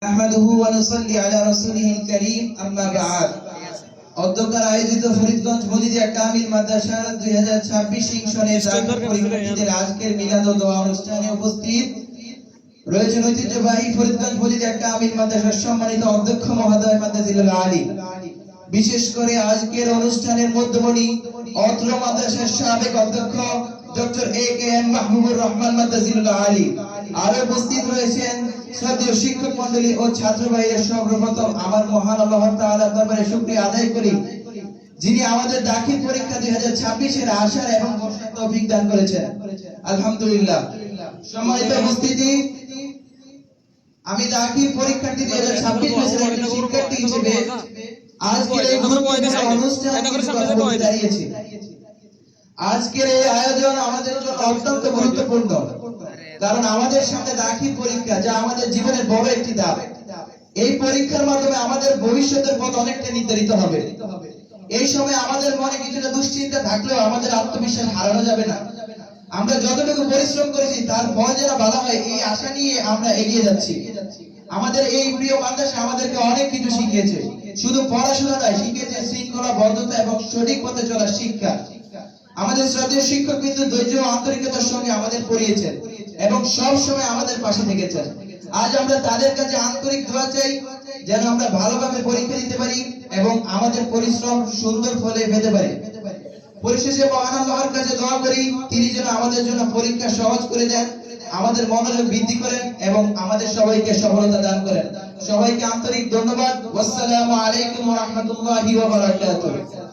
আহমাদুহু ওয়া নুসাল্লি আলা রাসূলিহিল কারীম আম্মা বা'দ। অধ্যক্ষর আয়োজিত ফরিদগঞ্জ মজিদিয়া কামিল মাদ্রাসার 2026 শিক্ষণের পরীক্ষার্থীদের আজকের মিলাদ ও দোয়া অনুষ্ঠানে উপস্থিত রয়েছেন ঐতিহ্যবাহী ফরিদগঞ্জ মজিদিয়া কামিল মাদ্রাসার সম্মানিত অধ্যক্ষ মহোদয় মাদ্রাজিলুল আলী। বিশেষ করে আজকের অনুষ্ঠানের মধ্যমণি অত্র মাদ্রাসার সাবেক অধ্যক্ষ ডক্টর এ.কে.এম. মাহবুবুর রহমান মাদ্রাজিলুল আলী। আরো উপস্থিত রয়েছেন শ্রদ্ধেয় শিক্ষক মণ্ডলী ও ছাত্র ভাইয়ের। সর্বপ্রথম আমার মহান আল্লাহ তাআলার দরবারে শুকরিয়া আদায় করি, যিনি আমাদের দাখিল পরীক্ষা 2026 এর আসার এবং বসার তৌফিক দান করেছেন। আলহামদুলিল্লাহ। সম্মানিত উপস্থিতি, আমি দাখিল পরীক্ষার্থী 2026 ব্যাচের একজন শিক্ষার্থী হিসেবে আজকের এই অনুষ্ঠানে দাঁড়িয়েছি। আজকের এই আয়োজন আমাদের জন্য অত্যন্ত গুরুত্বপূর্ণ, কারণ আমাদের সামনে দাখিল পরীক্ষা, যা আমাদের জীবনের বড় একটি ধাপ। এই পরীক্ষার মাধ্যমে আমাদের ভবিষ্যতের পথ অনেকটা নির্ধারিত হবে। এই সময় আমাদের মনে কিছুটা দুশ্চিন্তা থাকলেও আমাদের আত্মবিশ্বাস হারানো যাবে না। আমরা যতটুকু পরিশ্রম করেছি তার ফল যেন ভালো হয়, এই আশা নিয়ে আমরা এগিয়ে যাচ্ছি। আমাদের এই প্রিয় মাদ্রাসা আমাদেরকে অনেক কিছু শিখিয়েছে। শুধু পড়াশোনা নয়, শিখিয়েছে শৃঙ্খলা, বদ্ধতা এবং সঠিক পথে চলার শিক্ষা। আমাদের শ্রদ্ধেয় শিক্ষক কিন্তু ধৈর্য ও আন্তরিকতার সঙ্গে আমাদের পড়িয়েছেন এবং সব সময় আমাদের পাশে থেকেছেন। আজ আমরা তাদের কাছে আন্তরিক দোয়া চাই, যেন আমরা ভালোভাবে পরীক্ষা দিতে পারি এবং আমাদের পরিশ্রম সুন্দর ফলে পেতে পারি। পরিশেষে মহান আল্লাহর কাছে দোয়া করি, তিনি যেন আমাদের জন্য পরীক্ষা সহজ করে দেন, আমাদের মনোযোগ বৃদ্ধি করেন এবং আমাদের সবাইকে সফলতা দান করেন। সবাইকে আন্তরিক ধন্যবাদ। আসসালামু আলাইকুম ওয়া রাহমাতুল্লাহি ওয়া বারাকাতুহু।